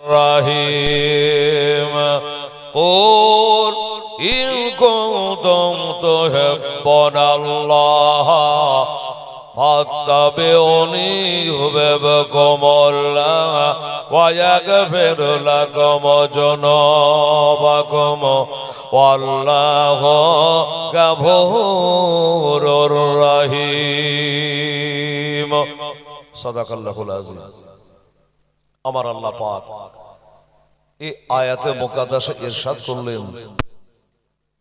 الرحيم قل إن كنتم تحبون الله فاتبعوني يحببكم الله ويغفر لكم ذنوبكم والله غفور رحيم صدق الله العظيم আমার আল্লাহ পাক এই আয়াতে মুকাদ্দাসে ইরশাদ করলেন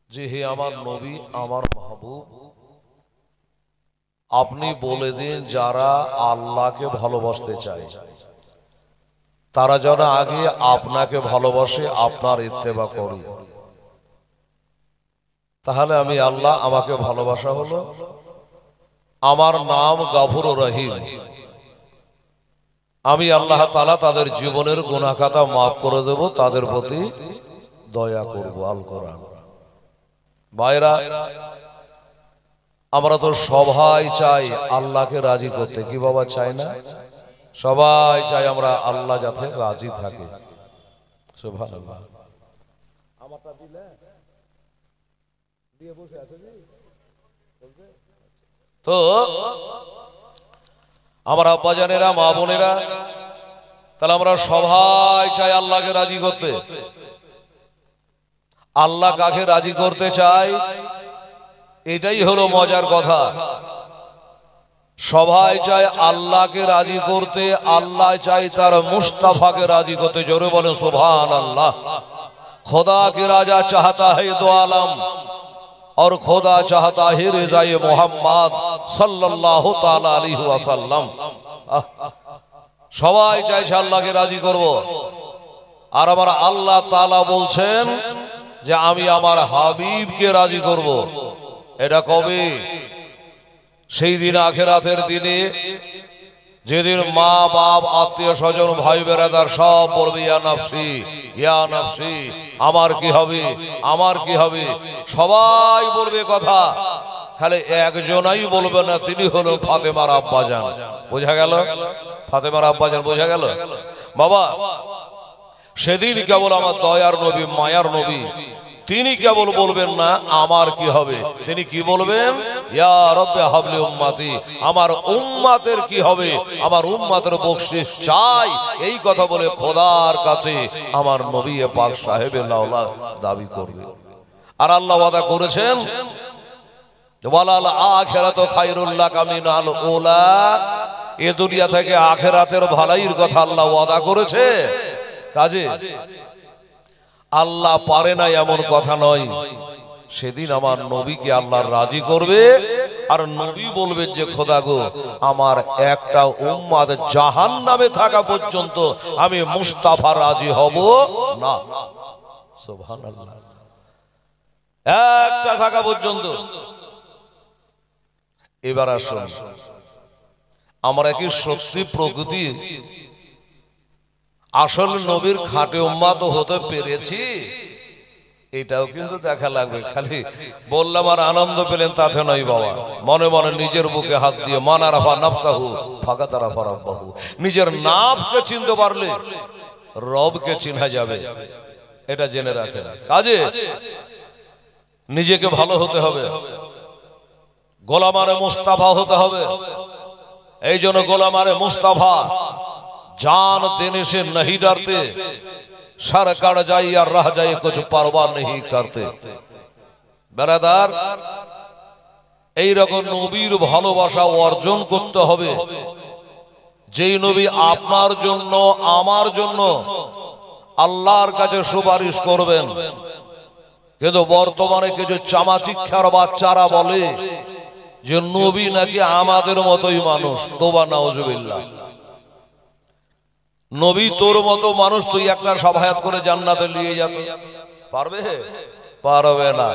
যে হে আমার নবী আমার মাহবুব আপনি বলে দিন যারা আল্লাহকে ভালোবাসতে চায় তারা যেন আগে আপনাকে ভালোবাসে আপনার ইত্তেবা করে তাহলে আমি আল্লাহ আমাকে ভালোবাসা হলো আমার নাম গফুরুর রহিম আমি আল্লাহ তাআলা তাদের জীবনের গুনাহ খাতা maaf করে দেব তাদের প্রতি দয়া করব আল কোরআন ভাইরা আমরা তো সবাই চাই আল্লাহকে রাজি করতে কি বাবা চাই না সবাই চাই আমরা আল্লাহ যাতে রাজি থাকে সুবহানাল্লাহ আমারটা দিলে দিয়ে বসে আছে তো আমার আব্বাজানেরা মা বোনেরা তাহলে আমরা সবাই চাই আল্লাহকে রাজি করতে আল্লাহ কাকে রাজি করতে চাই এটাই হলো মজার কথা সবাই চায় আল্লাহকে রাজি করতে আল্লাহ চাই তার মুস্তাফাকে রাজি করতে জোরে বলেন সুবহানাল্লাহ খোদা কে রাজা চাহতা है दो आलम और खुदा चाहता है रिज़ाए मोहम्मद सल्लल्लाहु ताला अलैहि वसल्लम সবাই চাইছে আল্লাহকে রাজি করব আর আমার আল্লাহ তাআলা বলছেন যে আমি আমার হাবিবকে রাজি করব এটা কবে সেই দিন আখিরাতের দিনে যেদিন মা বাপ আত্মীয় স্বজন ভাই বেরাদার সব বলবে ইয়া নফসি আমার কি হবে আমার কি হবে সবাই বলবে কথা খালি একজনই বলবে না তিনি হলো ফাতেমার আব্বাজান বোঝা গেল ফাতেমার আব্বাজান বোঝা গেল বাবা সেদিন কেবল আমার দয়ার নবী মায়ার নবী তিনি কেবল বলবেন না আমার কি হবে তিনি কি বলবেন ইয়া রব্বে হাবলি উম্মতি আমার উম্মতের কি হবে আমার উম্মতের বখশিশ চাই এই কথা বলে খোদার কাছে আমার নবী পাক সাহেবে লাউলা দাবি করবে আর আল্লাহ ওয়াদা করেছেন ওয়ালাল আখিরাতু খায়রুল লাকা মিনাল উলা এই দুনিয়া থেকে আখিরাতের ভালাইর কথা আল্লাহ ওয়াদা করেছে কাজে আল্লাহ পারে না এমন কথা নয় সেদিন আমার নবীকে আল্লাহ রাজি করবে আর নবী বলবেন যে খোদা গো আমার একটা উম্মত জাহান্নামে থাকা পর্যন্ত আমি মুস্তাফা রাজি হব না সুবহানাল্লাহ একটা থাকা পর্যন্ত এবার আসুন আমরা কি সত্যি প্রকৃতি আসল নবীর খাঁটি উম্মত হতে পেরেছি এটাও কিন্তু দেখা লাগবে খালি বললাম আর আনন্দ পেলেন তাতে নয় বাবা মনে মনে নিজের বুকে হাত দিয়ে মানারাফা নাফসাহু ফাকাতারাফা রাব্বাহু নিজের নাফসকে চিনতে পারলে রবকে চিনা যাবে এটা জেনে রাখেন কাজে নিজেকে ভালো হতে হবে গোলামারে মুস্তাফা হতে হবে এই জন্য গোলামারে মুস্তাফা जान देने से नहीं डरते सर कट जाए या रह जाए कुछ परवाह नहीं करते बेरादार এই রকম নবীর ভালোবাসা অর্জন করতে হবে যেই নবী আপনার জন্য আমার জন্য আল্লাহর কাছে সুপারিশ করবেন কিন্তু বর্তমানে কিছু চামাচিক্ষার বাচ্চারা বলে যে নবী নাকি আমাদের মতোই মানুষ তোবা নাউজুবিল্লাহ নবী তোর মতো মানুষ তুই একটা সভায়াত করে জান্নাতে নিয়ে যেতে পারবে পারবে না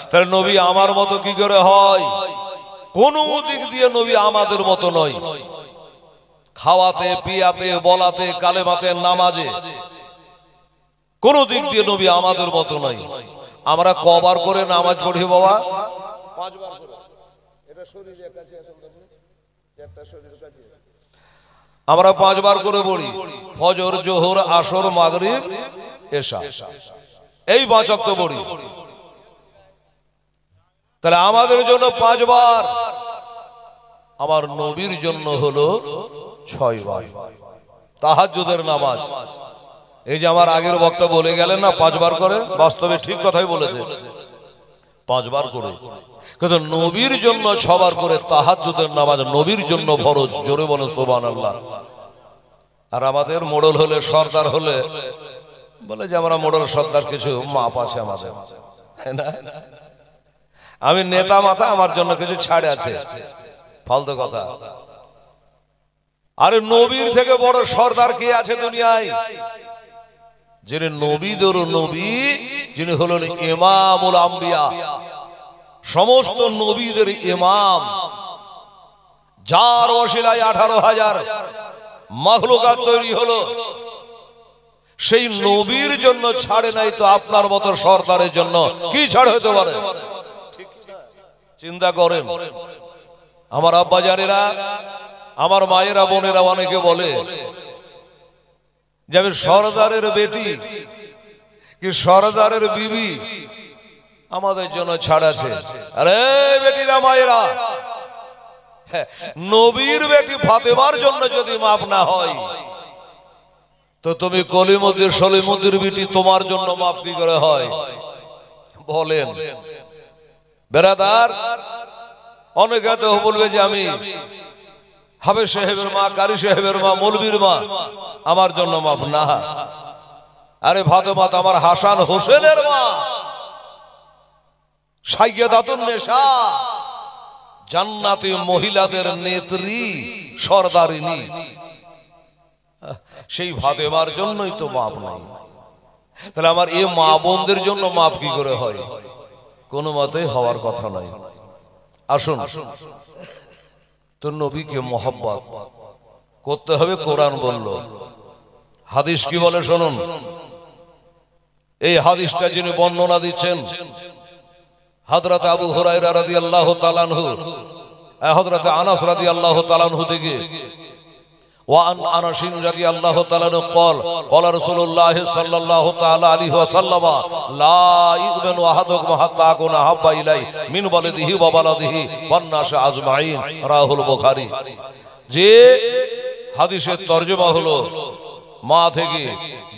তাহলে নবী আমার মতো কি করে হয় কোন দিক দিয়ে নবী আমাদের মতো নয় খাওয়াতে পিয়াতে বলাতে কালেমাতে নামাজে কোন দিক দিয়ে নবী আমাদের মতো নয় আমরা কবার করে নামাজ পড়ি বাবা 5 বার করে এটা শরীরের কাছে আছে চারটা শরীরের কাছে আমরা 5 বার করে পড়ি, ফজর, জোহর, আসর, মাগরিব, এশা, এই 5 ওয়াক্ত পড়ি। তাহলে আমাদের জন্য 5 বার, আমার নবীর জন্য হলো 6 বার তাহাজ্জুদের নামাজ। এই যে আমার আগের বক্তা বলে গেলেন না 5 বার করে, বাস্তবে ঠিক কথাই বলেছে, 5 বার করে। কিন্তু নবীর জন্য 6 বার করে তাহাজ্জুদের নামাজ নবীর জন্য ফরজ। জোরে বলেন সুবহানাল্লাহ। আর আমাদের মোড়ল হলে, সর্দার হলে বলে যে আমরা মোড়ল সর্দার কিছু মাপ আছে আমাদের, না আমি নেতা মাথা, আমার জন্য কিছু ছাড় আছে, ফালতু কথা। আরে নবীর থেকে বড় সর্দার কে আছে দুনিয়ায়? যিনি নবীদের নবী, যিনি হলেন ইমামুল আম্বিয়া, সমস্ত নবীদের ইমাম, যার ওসিলায় 18,000 মাখলুকাত তৈরি হলো। সেই নবীর জন্য ছাড়ে নাই, তো আপনার মতো সর্দারের জন্য কি ছাড় হতে পারে? চিন্তা করেন। আমার আব্বা জানেরা, আমার মায়েরা, বোনেরা অনেকে বলে যে আমি সর্দারের বেটি কি সর্দারের বিবি, আমাদের জন্য ছাড় আছে। আরে বেটিরা, মায়েরা, নবীর বেটি ফাতেমার জন্য যদি মাপ না হয়, তো তুমি কলিমুদ্দিন সলিমুদ্দিন বেটি, তোমার জন্য মাপ কি করে হয় বলেন? বেরাদার, অনেকে তো বলবে যে আমি হাফেজ সাহেবের মা, কারি সাহেবের মা, মৌলবীর মা, আমার জন্য মাপ না। আরে ফাতেমা তো আমার হাসান হোসেনের মা, সাইয়্যিদাতুন নিসা, জান্নাতি মহিলাদের নেত্রী, সরদারিনী, সেই ফাতেমার জন্যই তো মাপ নাই। তাহলে আমার এই মা বোনদের জন্য মাপ কি করে হয়? কোনো মতেই হওয়ার কথা নয়। আসুন, তো নবীকে মহব্বত করতে হবে। কোরআন বলল, হাদিস কি বলে শুনুন। এই হাদিসটা যিনি বর্ণনা দিচ্ছেন হযরত আবু হুরায়রা রাদিয়াল্লাহু তাআলা আনহু, হযরত আনাস রাদিয়াল্লাহু তাআলা আনহু থেকে, وعن أنس رضي الله تعالى عنه قال قال رسول الله صلى الله تعالى عليه وسلم لا يؤمن أحدكم حتى أكون أحب إليه من ولده وولده والناس أجمعين رواه البخاري। যে হাদিসের তরজমা হলো, মা থেকে,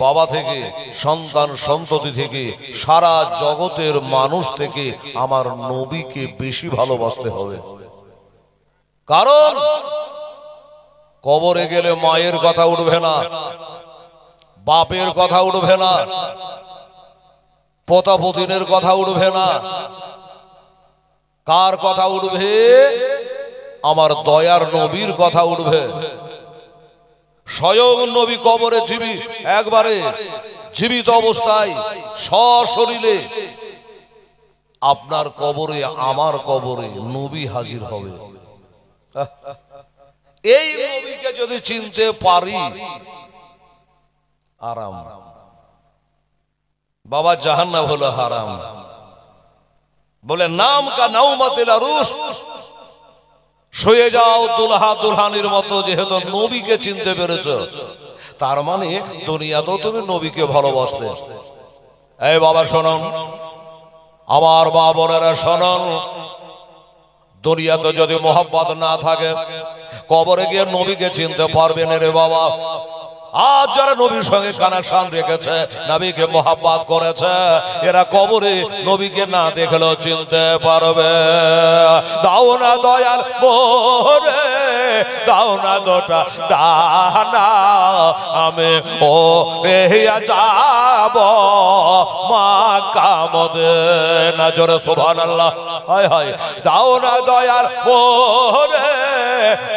বাবা থেকে, সন্তান সন্ততি থেকে, সারা জগতের মানুষ থেকে আমার নবীকে বেশি ভালোবাসতে হবে। কারণ কবরে গেলে মায়ের কথা উঠবে না, বাপের কথা উঠবে না, পোতাপতিনের কথা উঠবে না। কার কথা উঠবে? আমার দয়ার নবীর কথা উঠবে। স্বয়ং নবী কবরে একবারে জীবিত অবস্থায় সশরীরে আপনার কবরে, আমার কবরে নবী হাজির হবে। এই নবীকে যদি চিনতে পারি, আরাম। বাবা, জাহান্নাম হলো হারাম। বলে নাম কা নাউমাতিল আরুস, শুয়ে যাও দুলহা দুলহানির মতো। যেহেতু নবীকে চিনতে পেরেছো, তার মানে দুনিয়াতেও তুমি নবীকে ভালোবাসতে। এই বাবা শোনুন, আমার মা বোনেরা শোনুন, দুনিয়াতে যদি মোহাব্বত না থাকে, কবরে গিয়ে নবীকে চিনতে পারবেন রে বাবা। আজ যারা নবীর সঙ্গে কানেকশন রেখেছে, নবীকে মোহাব্বত করেছে, এরা কবরে নবীকে না দেখলেও চিনতে পারবে। দাও না দয়াল মোরে, দাও না দুটা ডানা, আমি ও রেহিয়া যাব মক্কা মদিনা। জোরে সুবহানাল্লাহ। হায় হায়। দাও না দয়াল মোরে,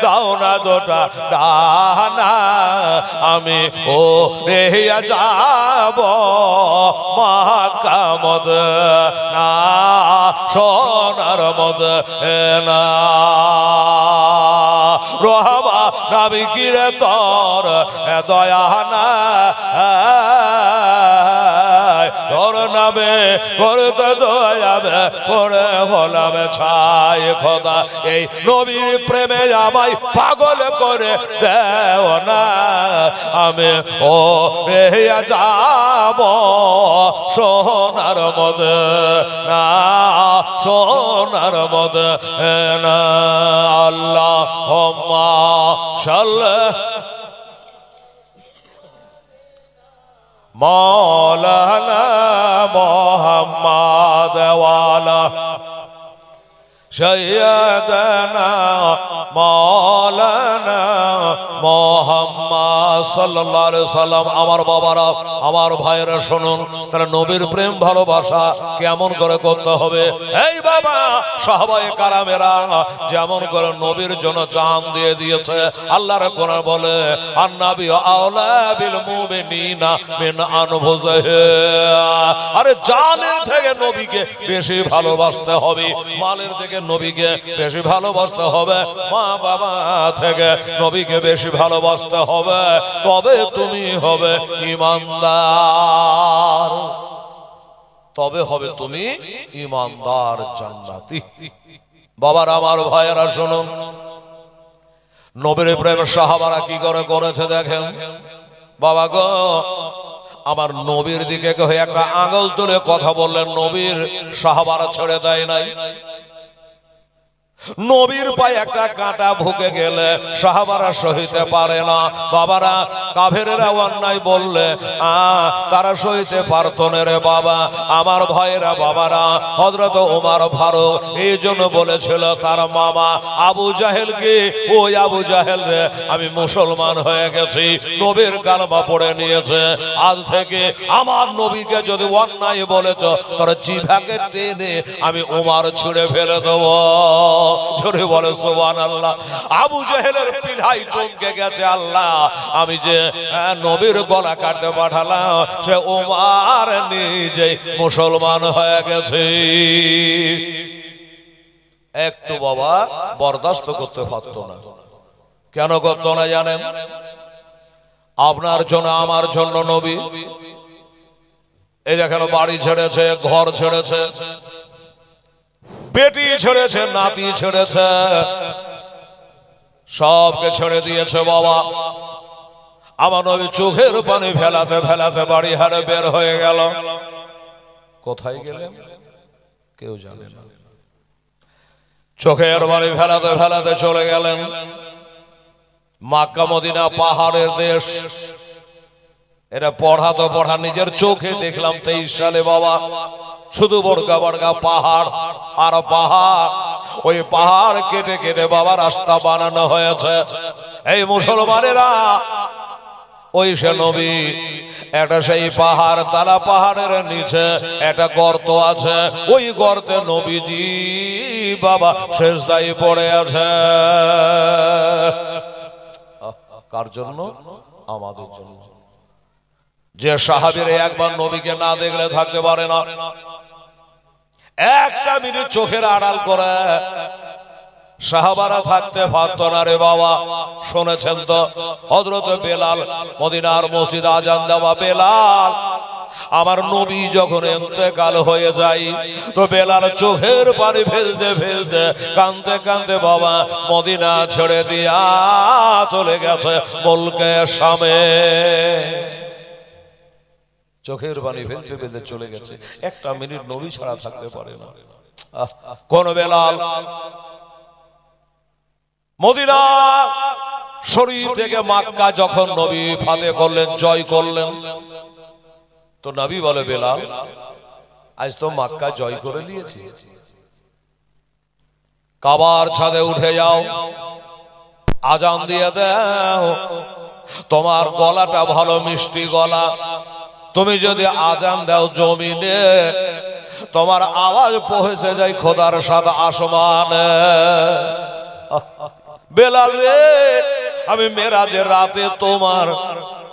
দাও না দুটা ডানা, আমি ও রেহিয়া যাব মক্কা মদিনা, সোনার মদিনা। রহমা নবী কিরে তোর দয়া না, তোর না নামে করতে দয়াবে করে হলাম ছাই খোদা এই নবীর প্রেমে আমায় পাগল করে দেও না আমি ও রেয়া যাব সোনার মদিনা সোনার মদিনা আল্লাহুম্মা সাল্লি মাওলানা মুহাম্মদ ওয়ালা সাইয়্যিদানা মাওলানা মুহাম্মদ সাল্লাল্লাহু আলাইহি সাল্লাম। আমার বাবারা আমার ভাইরা শুনুন, তারা নবীর প্রেম ভালোবাসা কেমন করে করতে হবে। এই বাবা সাহাবায়ে কারামেরা যেমন করে নবীর জন্য জান দিয়ে দিয়েছে, আল্লাহর কোরআন বলে আন-নাবী আওলা বিল মুমিনিনা মিন আনফুসিহিম। আরে জানের থেকে নবীকে বেশি ভালোবাসতে হবে, মালের থেকে নবীকে বেশি ভালোবাসতে হবে, মা বাবা থেকে নবীকে বেশি ভালোবাসতে হবে, তবে তুমি হবে ঈমানদার, তবে হবে তুমি ঈমানদার জান্নাতি। বাবার আমার ভাইয়েরা শুনুন, নবীর প্রেম সাহাবারা কি করে করেছে দেখেন। বাবা গো, আমার নবীর দিকে একটা আঙুল তুলে কথা বললেন, নবীর সাহাবারা ছেড়ে দেয় নাই। নবীর পায়ে একটা কাঁটা ঢুকে গেলে সাহাবারা সহিতে পারে না। বাবারা কাফেরেরা অন্যায় বললে তারা সহিতে পারত না রে বাবা। আমার ভাইয়েরা বাবারা হযরত ওমর ফারুক এই জন্য বলেছিল তার মামা আবু জাহেলকে, ওই আবু জাহেল রে আমি মুসলমান হয়ে গেছি, নবীর কালেমা পড়ে নিয়েছে, আজ থেকে আমার নবীকে যদি অন্যায় বলেছ তার জিহ্বাকে টেনে আমি ওমর ছুঁড়ে ফেলে দেবো। জোরে বলে সুবহানাল্লাহ। আবু জাহেলের পিলাই চমকে গেছে, আল্লাহ আমি যে নবীর গলা কাটতে পাঠালাম সে ওমর নিজে মুসলমান হয়ে গেছে। একটু বাবা বরদাস্ত করতে পারত না। কেন করত না জানেন? আপনার জন্য আমার জন্য নবী এই দেখেন বাড়ি ছেড়েছে, ঘর ছেড়েছে, বেটি ছেড়েছে, নাতি ছেড়েছে, সবকে ছেড়ে দিয়েছে বাবা। আমার নবী চোখের পানি ফেলাতে ফেলাতে বাড়ি হারে বের হয়ে গেল। কোথায় গেলেন কেউ জানে না। চোখের পানি ফেলাতে ফেলাতে চলে গেলেন মক্কা মদিনা, পাহাড়ের দেশ। এটা পড়া তো পড়া, নিজের চোখে দেখলাম 23 সালে বাবা, শুধু বড়গা বড়গা পাহাড় আর পাহাড়। ওই পাহাড় কেটে কেটে বাবা রাস্তা বানানো হয়েছে। এই মুসলমানেরা ওই সে নবী, একটা সেই পাহাড়, তারা পাহাড়ের নিচে একটা গর্ত আছে, ওই গর্তে নবীজি বাবা সেজদায় পড়ে আছে। কার জন্য? আমাদের জন্য। যে সাহাবীরা একবার নবীকে না দেখলে থাকতে পারে না, একটা মিনিট চোখের আড়াল করে সাহাবারা থাকতে পারত না রে বাবা। শুনেছেন তো হযরত বেলাল, মদিনার মসজিদ আজান দেওয়া বেলাল, আমার নবী যখন ইন্তেকাল হয়ে যায় তো বেলাল চোখের পানি ফেলতে ফেলতে কাঁদতে কাঁদতে বাবা মদিনা ছেড়ে দিয়া চলে গেছে মুলকে শামে। চোখের পানি ফেলতে ফেলতে চলে গেছে, একটা মিনিট নবী ছাড়া থাকতে পারে না। কোন বেলাল মদিনা শরীফ থেকে মক্কা যখন নবী ফাতে করলেন, জয় করলেন, তো নবী বলে বেলাল আজ তো মক্কা জয় করে নিয়েছি, কাবার ছাদে উঠে যাও, আজান দিয়ে দাও, তোমার গলাটা ভালো মিষ্টি গলা, তুমি যদি আজান দাও জমিনে তোমার আওয়াজ পৌঁছে যায় খোদার সাথে আসমানে। বেলাল রে, আমি মেরাজের রাতে তোমার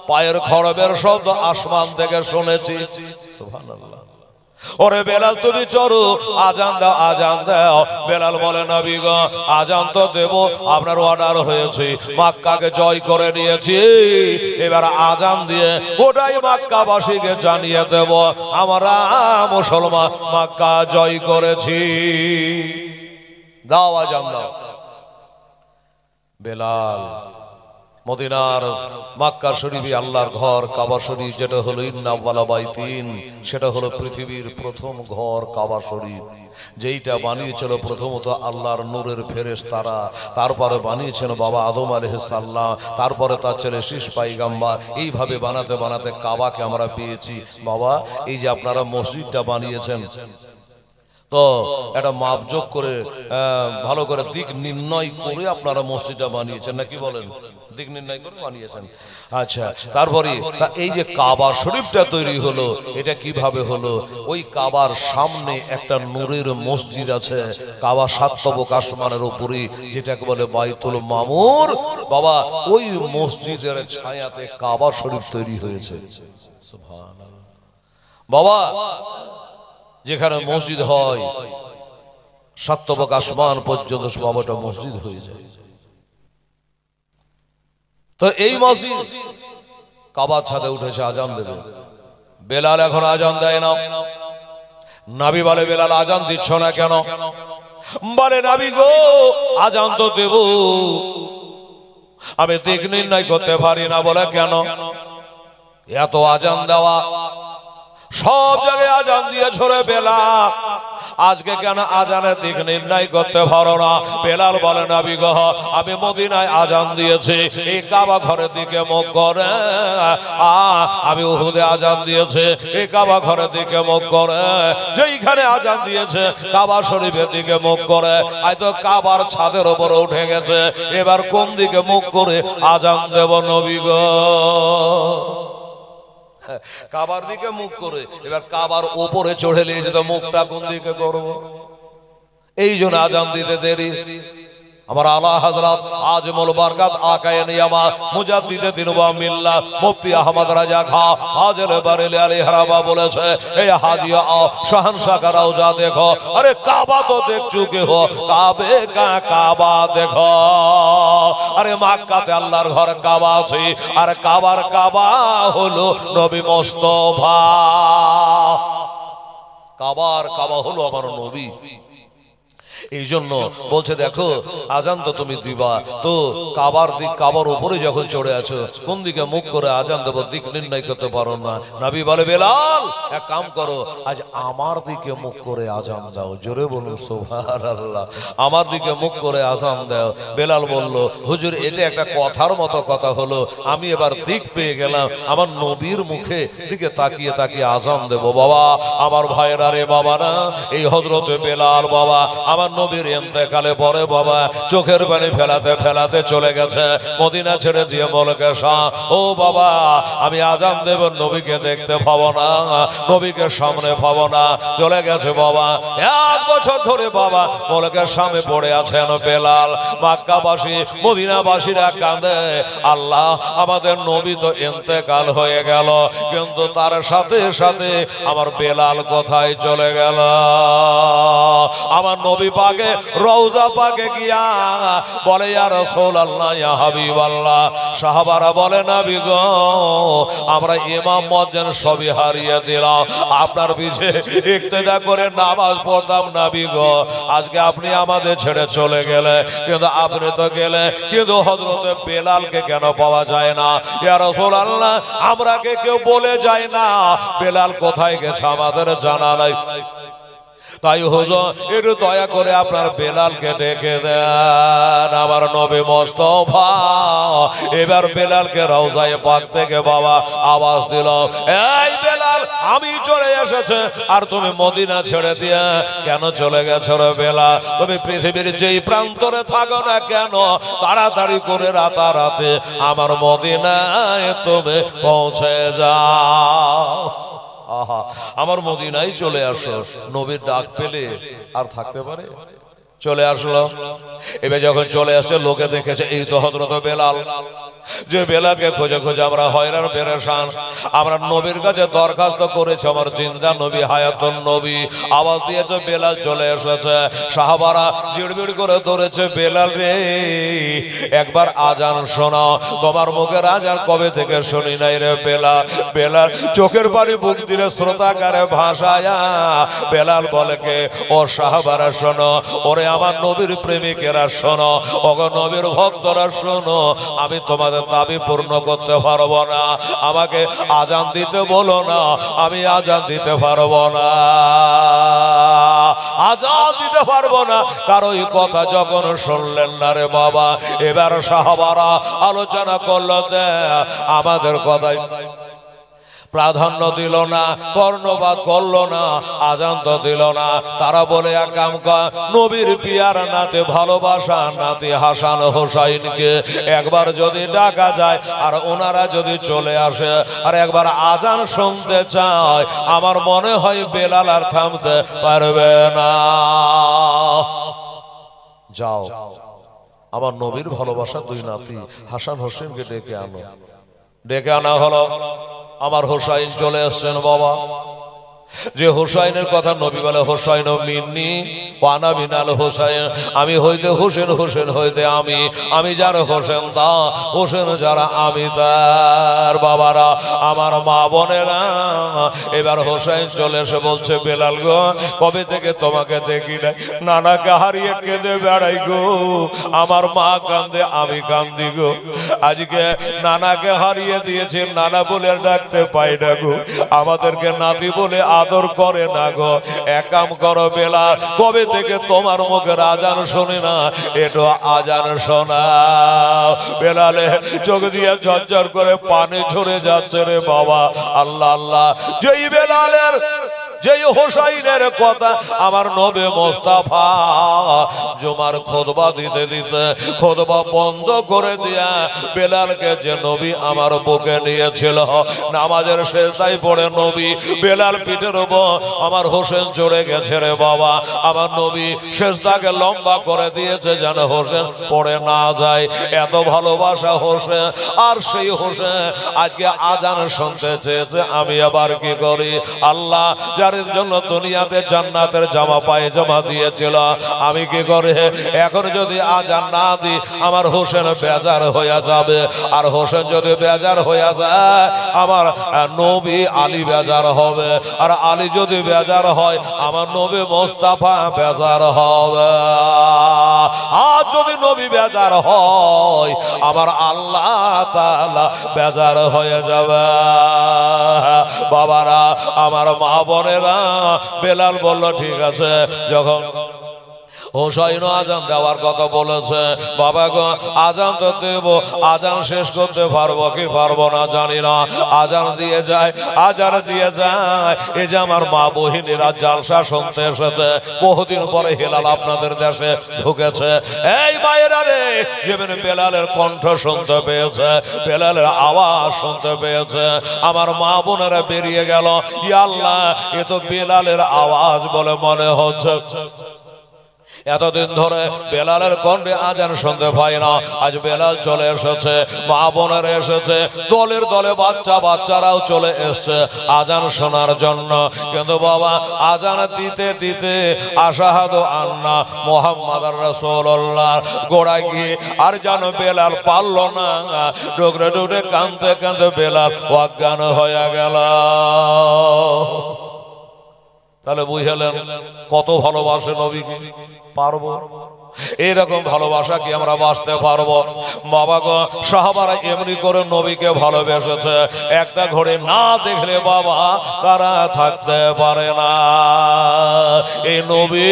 পায়ের খড়বের শব্দ আসমান থেকে শুনেছি। সুবহানাল্লাহ। ওরে বেলাল তুমি চলো আজান দাও, আজান দাও। বেলাল বলে নবী গো আজান তো দেব, আপনার অর্ডার হয়েছে, মক্কাকে জয় করে নিয়েছি, এবার আজান দিয়ে গোটাই মক্কাবাসীকে জানিয়ে দেব আমরা মুসলমান মক্কা জয় করেছি। দাও আজান দাও। বেলাল মদিনার মক্কা শরীফে আল্লাহর ঘর কাবা শরীফ, যেটা হলো ইন্নাওয়ালা বাইতিন, সেটা হলো পৃথিবীর প্রথম ঘর কাবা শরীফ, যেইটা বানিয়েছিল প্রথমত আল্লাহর নূরের ফেরেশতারা, তারপরে বানিয়েছেন বাবা আদম আলাইহিস সালাম, তারপরে তার ছেলে শীষ পয়গম্বর। এইভাবে বানাতে বানাতে কাবাকে আমরা পেয়েছি। বাবা এই যে আপনারা মসজিদটা বানিয়েছেন, তো একটা মাপযোগ করে ভালো করে দিক নির্ণয় করে আপনারা মসজিদটা বানিয়েছেন, নাকি বলেন? দিক নির্ণয় করে বানিয়েছেন। আচ্ছা, তারপরে এই যে কাবা শরীফটা তৈরি হলো, এটা কিভাবে হলো? ওই কাবার সামনে একটা নূরের মসজিদ আছে, কাবা সাতবক আসমানের উপরে, যেটাকে বলে বাইতুল মামুর। বাবা ওই মসজিদের ছায়াতে কাবা শরীফ তৈরি হয়েছে। সুবহানাল্লাহ। বাবা যেখানে মসজিদ হয় সাতবক আসমান পর্যন্ত বাবাটা মসজিদ হয়ে যায়। তো এই মসজিদ কাবার ছাদে উঠেছে, আজান দেবে। বেলাল এখন আজান দেয় না। নবী বলে বেলাল আজান দিচ্ছ না কেন? বলে নবী গো আজান তো দেব, আমি দিক নির্ণয় করতে পারি না। বলে কেন? এত আজান দেওয়া, সব জায়গায় আজান দিয়েছ রে বেলাল, আজকে কেন আজানের দিক নির্ণয় করতে পারো না? বেলাল বলে নবী গো আমি মদিনায় আজান দিয়েছি, এই কাবা ঘরের দিকে মুখ করে। আমি উহুদে আজান দিয়েছে, এই কাবা ঘরের দিকে মুখ করে। যেইখানে আজান দিয়েছে কাবা শরীফের দিকে মুখ করে, হয়তো কাবার ছাদের উপরে উঠে গেছে। এবার কোন দিকে মুখ করে আজান দেব নবী গো? কাবার দিকে মুখ করে। এবার কাবার উপরে চড়ে নিয়েছে, তো মুখটা কোন দিকে করবো? এই জন্য আজান দিতে দেরি। আমার আলা হযরত আজমুল বরকত আকায়ে নিয়ামা মুজাদ্দিদে দ্বীন ওয়া মিল্লাত মুফতি আহমদ রাজা খাঁ হাজরে বারেলি আলাইহি রাহমা বলেছে, এই হাজিয়া শাহনशाह का রওজা দেখো। আরে কাবা তো দেখ চুকে হো, কাবে কা কাবা দেখো। আরে মক্কাতে আল্লাহর ঘর কাবা আছে, আর কাবার কাবা হলো নবী মুস্তাফা। কাবার কাবা হলো আমার নবী। এই জন্য বলছে দেখো আজান তো তুমি দিবা, তো কাবার দিক, কাবার উপরে যখন চড়ে আছো কোন দিকে মুখ করে আজান দেবো দিক নির্ণয় করতে পারো না। নবী বলে বেলাল এক কাম করো, আজ আমার দিকে মুখ করে আজান দাও। জোরে বলুন সুবহানাল্লাহ। আমার দিকে মুখ করে আজান দাও। বেলাল বলল হুজুর এটা একটা কথার মতো কথা হলো, আমি এবার দিক পেয়ে গেলাম, আমার নবীর মুখে দিকে তাকিয়ে তাকিয়ে আজান দেব। বাবা আমার ভাইরা রে বাবা না, এই হযরত বেলাল বাবা আমার নবীর ইন্তেকালে পরে বাবা চোখের পানি ফেলাতে ফেলাতে চলে গেছে মদিনা ছেড়ে দিয়ে মুলকে শাহ। ও বাবা আমি আজান দেব, নবীকে দেখতে পাবো না, নবীকে সামনে পাবো না, চলে গেছে বাবা। 1 বছর ধরে বাবা মুলকের সামনে পড়ে আছেন বেলাল। মক্কাবাসী মদিনাবাসীরা কাঁদে, আল্লাহ আমাদের নবী তো ইন্তেকাল হয়ে গেল, কিন্তু তার সাথে সাথে আমার বেলাল কোথায় চলে গেল? আমার নবী পাকে রওজা পাকে গিয়া বলে ইয়া রাসূলুল্লাহ ইয়া হাবিবাল্লাহ। সাহাবারা বলে নবী গো আমরা ইমাম মুয়াজ্জিন সবই হারিয়ে দিলাম, আপনার পিছে ইক্তেদা করে নামাজ পড়তাম নবী গো, আজকে আপনি আমাদের ছেড়ে চলে গেলে, কিন্তু আপনি তো গেলে, কিন্তু হযরত বেলালকে কেন পাওয়া যায় না? ইয়া রাসূলুল্লাহ আমরা কে কেউ বলে যায় না বেলাল কোথায় গেছে, আমাদের জানা নাই। তাই হুজুর একটু দয়া করে আপনার বেলালকে ডেকে দেন। আমার নবী মুস্তাফা এবার বেলালকে রওজায়ে পাক থেকে বাবা আওয়াজ দিল, এই বেলাল আমি চলে এসেছে, আর তুমি মদিনা ছেড়ে দিয়ে কেন চলে গেছো রে বেলাল? তুমি পৃথিবীর যেই প্রান্তরে থাকো না কেন তাড়াতাড়ি করে রাতারাতি আমার মদিনায় তুমি পৌঁছে যাও। আহা আমার মদিনায় চলে আসো। নবীর ডাক পেলে আর থাকতে পারে? চলে আসলো। এবার যখন চলে আসছে লোকে দেখেছে এই তো হযরত বেলাল। যে বেলালকে খুঁজে খুঁজে আমরা হয়রান পেরেশান। আমরা নবীর কাছে দরখাস্ত করেছি, আমার জিন্দা নবী হায়াতুন নবী আওয়াজ দিয়েছে, বেলাল চলে এসেছে। সাহাবারা জিড়বিড় করে ধরেছে, বেলাল রে একবার আজান শোনাও, তোমার মুখের আজান কবে থেকে শুনি নাই রে বেলাল। বেলাল চোখের পানি বুক দিলে শ্রোতাকারে ভাষায়া বেলাল বলে কে, ও সাহাবারা শোনো, ওরে আমার নবীর প্রেমিকেরা শোনো, ওগো নবীর ভক্তরা শোনো, আমি তোমাদের দাবি পূর্ণ করতে পারবো না, আমাকে আজান দিতে বলো না, আমি আজান দিতে পারবো না, আজান দিতে পারবো না। কারো এই কথা যখন শুনলেন না রে বাবা, এবার সাহাবারা আলোচনা করলো, আমাদের কথাই প্রাধান্য দিল না, কর্ণপাত করলো না, আজান তো দিল না। তারা বলে এক কাম কর, নবীর পিয়ার নাতে ভালোবাসা নাতি হাসান হোসাইনকে একবার যদি ডাকা যায় আর ওনারা যদি চলে আসে আর একবার আজান শুনতে চায়, আমার মনে হয় বেলাল আর থামতে পারবে না। যাও, আমার নবীর ভালোবাসা দুই নাতি হাসান হোসেনকে ডেকে আনো। ডেকে আনা হলো। আমার হোসাইন চলে আসছেন বাবা। যে হোসাইনের কথা নবী বলে, হোসাইন মিন্নি ওয়ানা মিনাল হোসাইন, আমি হইতে হোসেন, হোসেন হইতে আমি, আমি যার হোসেন তা, হোসেন যারা আমি তার। বাবারা, আমার মা বোনেরা, এবার হোসাইন চলে এসে বলছে, বেলাল গো, কবে থেকে তোমাকে দেখি নাই, নানাকে হারিয়ে কেঁদে বেড়াই গো, আমার মা কান্দে, আমি কান্দি গো, আজকে নানাকে হারিয়ে দিয়েছে, নানা বলে ডাকতে পাই না গো, আমাদেরকে নাতি বলে আদর করে না গো, এক কাম করো বেলাল, কবে থেকে তোমার মুখের আজান শুনি না, একটু আজান শোনাও। বেলালে চোখ দিয়ে ঝরঝর করে পানি ঝরে যাচ্ছে রে বাবা। আল্লাহ আল্লাহ, যেই বেলালের, যেই হোসাইনের কথা আমার নবী মোস্তাফা জুমার খুতবা দিতে দিতে খুতবা বন্ধ করে দিয়া বেলালকে, যে নবী আমার বুকে নিয়েছিল, নামাজের শেষটাই পড়ে নবী বেলাল পিঠের উপর আমার হোসেন চড়ে গেছে রে বাবা। আমার নবী শেষটাকে লম্বা করে দিয়েছে যেন হোসেন পড়ে না যায়, এত ভালোবাসা হোসেন। আর সেই হোসেন আজকে আজান শুনতে চেয়েছে, আমি আবার কি করি? আল্লাহ যার জন্য দুনিয়াতে জান্নাতের জামা পায়ে জামা দিয়েছিল, আমি কি করে এখন যদি আজান না দিই আমার হোসেন বেজার হয়ে যাবে, আর হোসেন যদি বেজার হয়ে যায় আমার নবী আলী বেজার হবে, আর আলী যদি বেজার হয় আমার নবী মোস্তাফা বেজার হবে, আর যদি নবী বেজার হয় আমার আল্লাহ তাআলা বেজার হয়ে যাবে। বাবারা, আমার মা বোনেরা, বেলাল বলল ঠিক আছে। যখন হোসাইন আজান দেওয়ার কথা বলেছে, বাবা গো আজান তো দেব, আজান শেষ করতে পারবো কি পারবো না জানি না, আজান দিয়ে যায়, আজান দিয়ে যায়। এই যে আমার মা বহিনীরা জালসা শুনতে এসেছে, বহুদিন পরে হেলাল আপনাদের দেশে ঢুকেছে। এই মায়েরা রে, যেমন বেলালের কণ্ঠ শুনতে পেয়েছে, বেলালের আওয়াজ শুনতে পেয়েছে, আমার মা বোনেরা বেরিয়ে গেল, ইয়া আল্লাহ, এ তো বেলালের আওয়াজ বলে মনে হচ্ছে। এতদিন ধরে বেলালের কণ্ঠে আজান শুনতে পাই না, আজ বেলাল চলে এসেছে, মা বোনেরা এসেছে, দলের দলে বাচ্চা বাচ্চারাও চলে এসছে আজান শোনার জন্য। কিন্তু বাবা আজান দিতে দিতে আশাহাদু আন্না মুহাম্মাদুর রাসূলুল্লাহ গোড়ায় গিয়ে আর যেন বেলাল পারল না, ডুকরে ডুকরে কাঁদতে কাঁদতে বেলাল অজ্ঞান হয়ে গেল। তাহলে বুঝলেন কত ভালোবাসে নবীকে। পারবো এরকম ভালোবাসা কি আমরা বাঁচতে পারবো? বাবা গো, সাহাবারা এমনি করে নবীকে ভালোবেসেছে, একটা ঘড়ি না দেখলে বাবা তারা থাকতে পারে না। এই নবী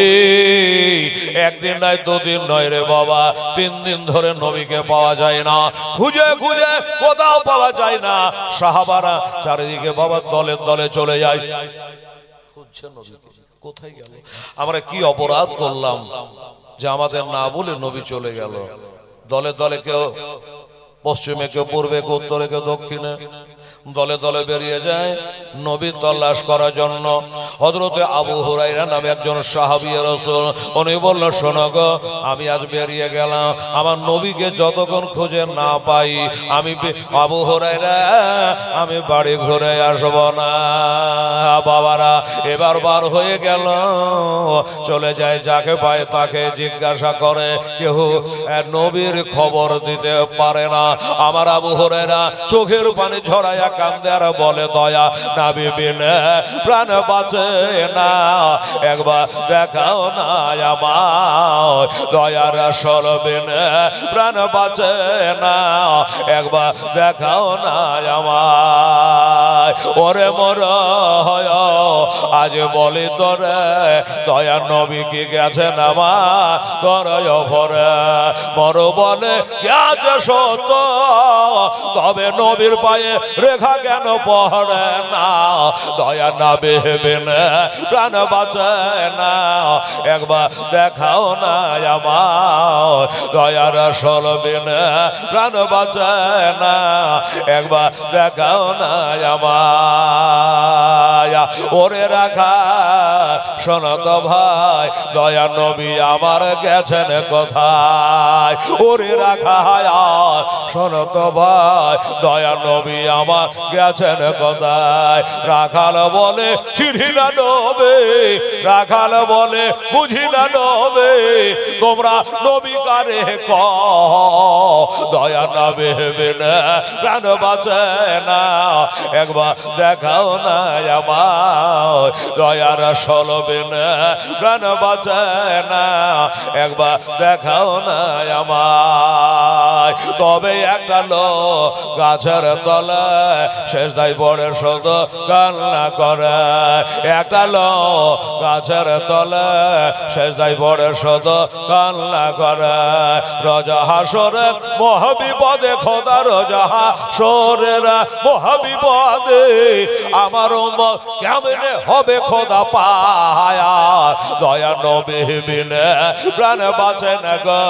একদিন নয়, দুদিন নয় রে বাবা, 3 দিন ধরে নবীকে পাওয়া যায় না, খুঁজে খুঁজে কোথাও পাওয়া যায় না। সাহাবারা চারিদিকে বাবা দলে দলে চলে যায়, খুঁজছে নবীকে, কোথায় গেল? আমরা কি অপরাধ করলাম যে আমাদের না বলে নবী চলে গেল? দলে দলে, কেউ পশ্চিমে, কেউ পূর্বে, কেউ উত্তরে, কেউ দক্ষিণে, দলে দলে বেরিয়ে যায় নবী তল্লাশ করার জন্য। হযরতে আবু হুরায়রা নামে একজন সাহাবী রাসূল, উনি বলল, শোনো গো, আমি আজ বেরিয়ে গেলাম, আমার নবীকে যতক্ষণ খুঁজে না পাই আমি আবু হুরায়রা আমি বাড়ি ঘুরে আসব না। বাবারা এবার বার হয়ে গেল, চলে যায়, যাকে পায় তাকে জিজ্ঞাসা করে, কেউ নবীর খবর দিতে পারে না। আমার আবু হুরায়রা চোখের পানি ঝরাইয়া কান্দে আর বলে, দয়া নবী বিনে প্রাণ বাঁচে না, একবার দেখাও না আমার, দয়া রাসূল বিনে প্রাণ বাঁচে না, একবার দেখাও না আমার। ওরে মোর আজ বলি তোরে, দয়া নবী কি গেছেন আমার তোর ভরে, মর বলে গেছে সত্য, তবে নবীর পায়ে রেখা কেন পড়ে না, দয়া নবী বিনে প্রাণ বাঁচে না, একবার দেখাও না আমার, দয়া রাসূল বিনে প্রাণ বাঁচে না, একবার দেখাও না আমার। ওরে রাখা শোনো তো ভাই, দয়া নবী আমার গেছেন কোথায়, ওরে রাখা শোনো তো ভাই, দয়া নবী আমার গেছেন কোথায়। রাখাল বলে চিনি না নবী, রাখাল বলে বুঝি না নবী, তোমরা নবী কারে কও, দয়া নবী বিনে প্রাণ বাঁচে না, একবার দেখাও না আমার, দয়া রাসূল বিনে প্রাণ বাঁচে না, একবার দেখাও না আমার। তবে একটা লোক গাছের তলে সেজদায় পড়ে শুধু কান্না করে, একটা লোক গাছের তলে সেজদায় পড়ে শুধু কান্না করে, রোজা হাসরে মহাবিপদে খোদা, রোজা হাসরের মহাবিপদে আমার উম্মত কেমনে হবে খোদা পায়া, দয়া নবী বিনে প্রাণ বাঁচে না গো,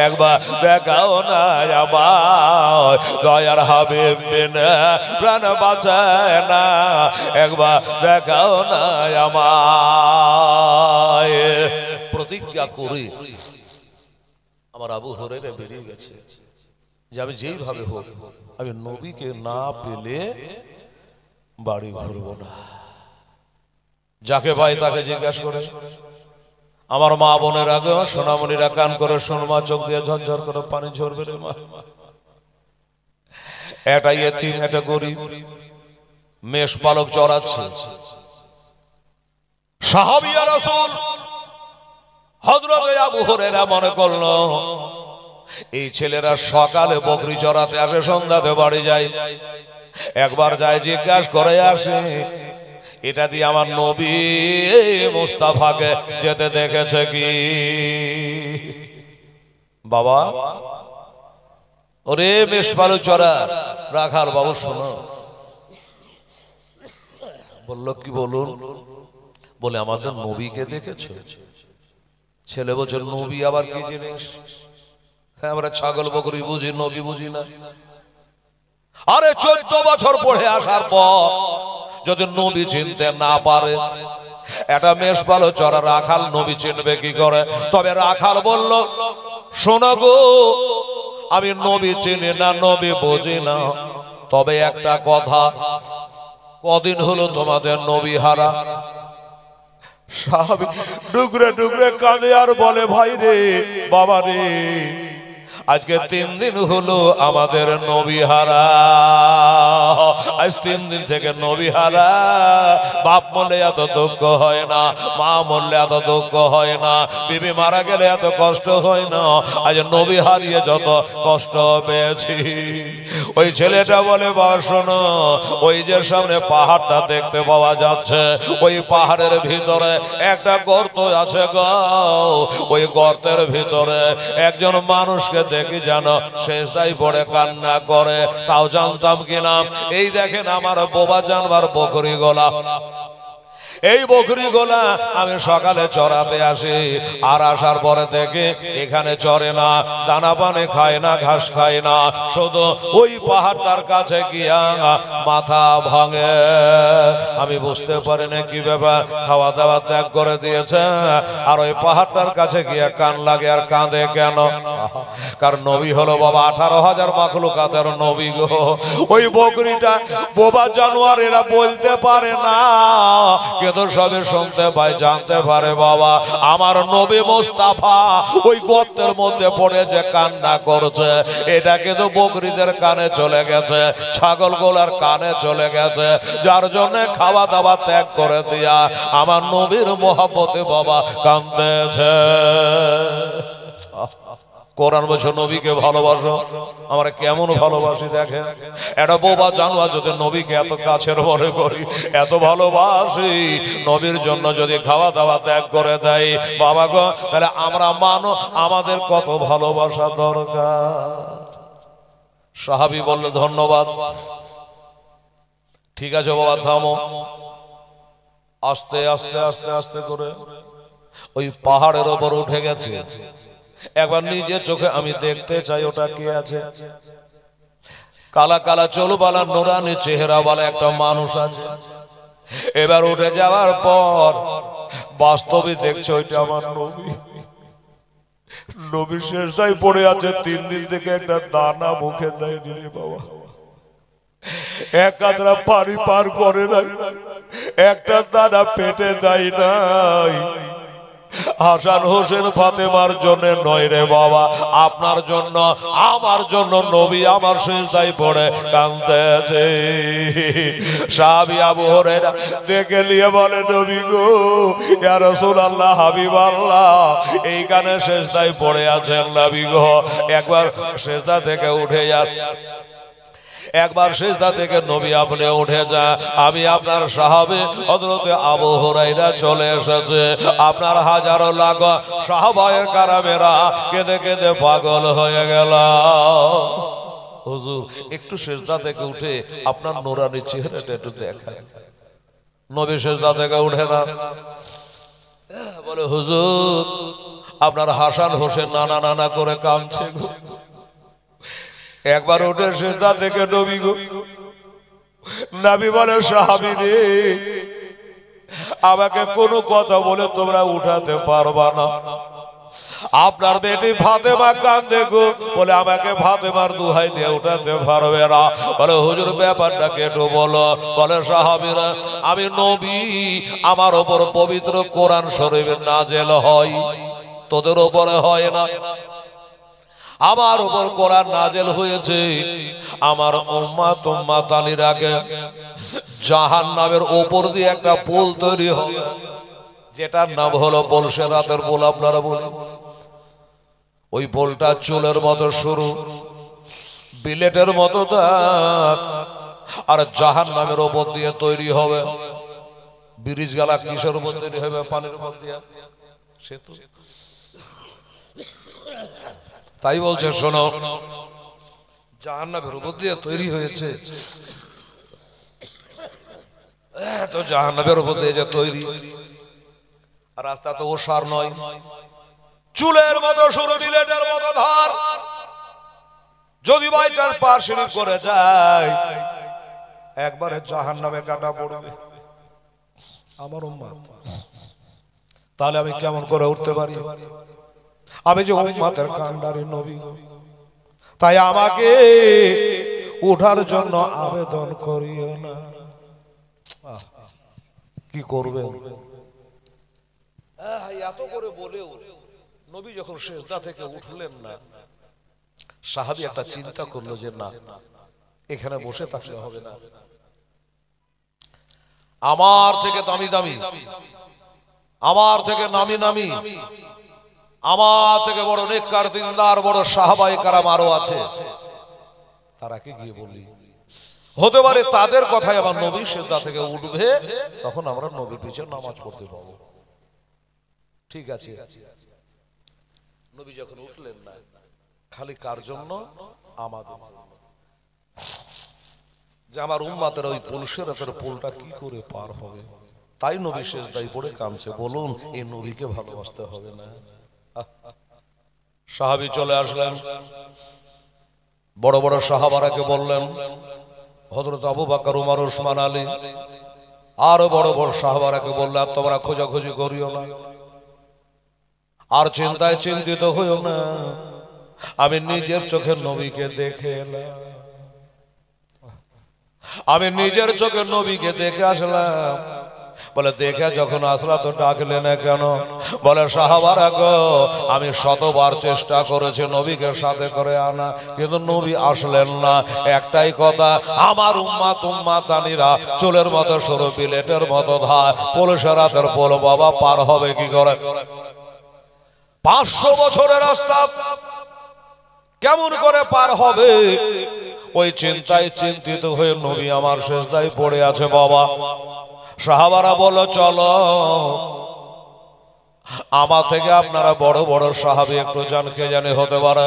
একবার দেখাও না আমার, দয়ার হাবিব বিনে প্রাণ বাঁচে না, একবার দেখাও না আমার। প্রতিজ্ঞা করি আমার আবু হুরায়রা বেরিয়ে গেছে যে আমি যেইভাবে হোক আমি নবীকে না পেলে বাড়ি ঘুরব না। যাকে ভাই তাকে জিজ্ঞাসা করে, আমার মা বোনের আগে সোনামণিরা কান করে শোনমা, চোখ দিয়ে ঝরঝর করে পানি ঝরবে রে মা। একটা ইয়েতিম, একটা গরিব মেষ পালক চড়াচ্ছে, সাহাবী রাসূল হযরত আবু হুরায়রা মনে করলো এই ছেলেরা সকালে বকরি চড়াতে আসে, সন্ধ্যাতে বাড়ি যায়, একবার যায় জিজ্ঞাসা করে আসে, এটা দিয়ে আমার নবী মুস্তাফাকে যেতে দেখেছে কি? বাবা ওরে মেষপালু চড়া রাখাল বাবু শোনো, বললো কি বলুন? বলে আমাদের নবীকে দেখেছে। ছেলে বলছে নবী আবার কি জিনিস? হ্যাঁ আমরা ছাগল বকরি বুঝি, নবী বুঝি না। আরে 14 বছর পড়ে আসার পর যদি নবী চিনতে না পারে, একটা মেষপালু চড়া রাখাল নবী চিনবে কি করে? তবে রাখাল বলল, শোনো গো, আমি নবী চিনি না, নবী বুঝি না, তবে একটা কথা, কদিন হলো তোমাদের নবী হারা? সাহাবী ডুগরে ডুগরে কাঁদে আর বলে, ভাই রে, বাবা রে, আজকে 3 দিন হলো আমাদের নবী হারা, আজ 3 দিন থেকে নবী হারা। বাপ মরলে এত দুঃখ হয় না, মা মরলে এত দুঃখ হয় না, বিবি মারা গেলে এত কষ্ট হয় না, আজ নবী হারিয়ে যত কষ্ট পেয়েছি। ওই ছেলেটা বলে, বাবা শোনো, ওই যে সামনে পাহাড়টা দেখতে পাওয়া যাচ্ছে, ওই পাহাড়ের ভিতরে একটা গর্ত আছে গো, ওই গর্তের ভিতরে একজন মানুষকে দেখি জানো শেষাই পড়ে কান্না করে, তাও জানতাম কিনা। এই দেখেন আমার বোবা জানবার বকরি গলা, এই বকরিগুলা আমি সকালে চড়াতে আসি, আর আসার পরে থেকে এখানে চড়ে না, দানা পানি খায় না, ঘাস খায় না, শুধু ওই পাহাড়টার কাছে গিয়া মাথা ভাঙে। আমি বুঝতে পারি না কি ব্যাপার, খাওয়া দাওয়া ত্যাগ করে দিয়েছে আর ওই পাহাড়টার কাছে গিয়া কান লাগে আর কাঁদে কেন? কারণ নবী হলো বাবা 18,000 মাখলুকাতের নবী গো। ওই বকরিটা বোবা জানোয়ার, এরা বলতে পারে না কিন্তু সবে শুনতে পায়, জানতে পারে বাবা আমার নবী মুস্তাফা ওই গর্তের মধ্যে পড়ে যে কান্না করছে, এটা কিন্তু বকরিদের কানে চলে গেছে, ছাগল গোলার কানে চলে গেছে, যার জন্য খাওয়া দাওয়া ত্যাগ করে দিয়া আমার নবীর মহব্বতে বাবা কাঁদতেছে। কোরআন বলছে নবীকে ভালোবাসো, আমরা কেমন ভালোবাসি দেখেন। এটা বোবা জানোয়ার যদি নবীকে এত কাছের মনে করি, এত ভালোবাসি, নবীর জন্য যদি খাওয়া দাওয়া ত্যাগ করে দেয় বাবা গো, তাহলে আমরা মানো আমাদের কত ভালোবাসা দরকার। সাহাবী বললে ধন্যবাদ, ঠিক আছে বাবা থামো। আস্তে আস্তে আস্তে আস্তে করে ওই পাহাড়ের ওপর উঠে গেছে। একবার নিজে চোখে আমি দেখতে চাই ওটা কি আছে। কালা কালা চুলওয়ালা নুরানি চেহারাওয়ালা একটা মানুষ আছে। এবার উঠে যাওয়ার পর বাস্তবে দেখছে ওইটা আমার নবী। নবী শেষদায় পড়ে আছে, 3 দিন থেকে একটা দানা মুখে দেয়নি রে বাবা, এক কাতরা পানি পার করে নাই, একটা দানা পেটে দেয় নাই। হাসান হোসেন ফাতেমার জন্য নয় রে বাবা, আপনার জন্য আমার জন্য নবী আমার সিজদায় পড়ে কাঁদতেছে। সাহাবী আবু হুরায়রা দেখে নিয়ে বলে নবী গো, ইয়া রাসূলুল্লাহ, হাবিবাল্লাহ, এইখানে সিজদায় পড়ে আছেন নবী গো, একবার সিজদা থেকে উঠে যান, একবার সিজদা থেকে নবী আপনি উঠে যা। আমি আপনার সাহাবী হযরতে আবু হুরায়রা চলে এসেছে, আপনার হাজারো লাখ সাহাবায়ে কেরামেরা কেঁদে কেঁদে পাগল হয়ে গেল। হুজুর একটু সিজদা থেকে উঠে আপনার নূরানি চেহারাটা একটু দেখান। নবী সিজদা থেকে উঠে না, বলে হুজুর আপনার হাসান হোসেন নানা নানা করে কাঁদছে। একবার উঠে সিজদা থেকে নবী গো, নবী বলে সাহাবী রে, আমাকে কোনো কথা বলে তোমরা উঠাতে পারবা না। আপনার বেটি ফাতেমা কাঁদে গো, বলে আমাকে ফাতেমার দোহাই দিয়ে উঠাতে পারবে না। বলে হুজুর ব্যাপারটা একটু বলো। বলে সাহাবীরা, আমি নবী, আমার উপর পবিত্র কোরআন শরীফ নাজেল হয়, তোদের উপরে হয় না। আমার উপর কোরআন নাজেল হয়েছে, আমার উম্মাত উম্মাতানির আগে জাহান্নামের উপর দিয়ে একটা পুল তৈরি হবে, যেটার নাম হলো বলসেরাতের পুল। আপনারা বলেন ওই পুলটা চুলের মতো সরু, বিলেটের মতো দাঁত, আর জাহান্নামের উপর দিয়ে তৈরি হবে ব্রিজ গালা। কিসের উপর তৈরি হবে? পানির উপর দিয়ে সেতু। তাই বলছে শোনো, জাহান্নামের উপর দিয়ে তৈরি হয়েছে, তো জাহান্নামের উপর দিয়ে যে তৈরি, আর রাস্তা তো ওসার নয়, চুলের মতো সরু, বিলেটের মতো ধার। যদি বাই চান্স পার শিরিক করে যায়, একবারে জাহান্নামে কাটা পড়বে আমার উম্মাত। তাহলে আমি কেমন করে উঠতে পারি? আমি যে উম্মতের কান্ডারি নবী, তাই আমাকে উঠার জন্য আবেদন করিও না। কি করবে? এত করে বলেও নবী যখন সিজদা থেকে উঠলেন না, সাহাবী একটা চিন্তা করলো যে না, এখানে বসে থাকলে হবে না, আমার থেকে দামি দামি, আমার থেকে নামি নামি, আমার থেকে বড় নেককার দিনদার বড় সাহাবায়ে কেরাম আরো আছে, তারাকে গিয়ে বলি, হতে পারে তাদের কথাই আমার নবী সিজদা থেকে উঠবে, তখন আমরা নবীর পিছনে নামাজ পড়তে পাবো। ঠিক আছে। নবী যখন উঠলেন না, খালি কার জন্য? আমাদের, যে আমার উম্মতের ওই পুলসেরাতের পুলটা কি করে পার হবে। তাই নবী সেজদায় পড়ে কাঁদছে। বলুন এই নবীকে ভালোবাসতে হবে না? সাহাবী চলে আসলেন, বড় বড় সাহাবারাকে বললেন, হযরত আবু বকর, উমর, ওসমান, আলী, আরো বড় বড় সাহাবারাকে বললেন, তোমরা খোঁজাখুঁজি করিও না, আর চিন্তায় চিন্তিত হইও না, আমি নিজের চোখে নবীকে দেখে এলাম, আমি নিজের চোখে নবীকে দেখে আসলাম। বলে দেখে যখন আসলা তো ডাকলে না কেন? বলে সাহাবারা গো, আমি শতবার চেষ্টা করেছি নবীকে সাথে করে আনা, কিন্তু নবী আসলেন না। একটাই কথা, আমার উম্মাতানিরা চুলের মতো সরু, বিলেটের মতো ধার, পুলিশের হাতের পোল বাবা পার হবে কি করে? 500 বছরের রাস্তা কেমন করে পার হবে? ওই চিন্তায় চিন্তিত হয়ে নবী আমার সেজদায় পড়ে আছে বাবা। সাহাবারা বলো চলো, আমার থেকে আপনারা বড় বড় সাহাবী একটু জানকে জানে হতে পারে,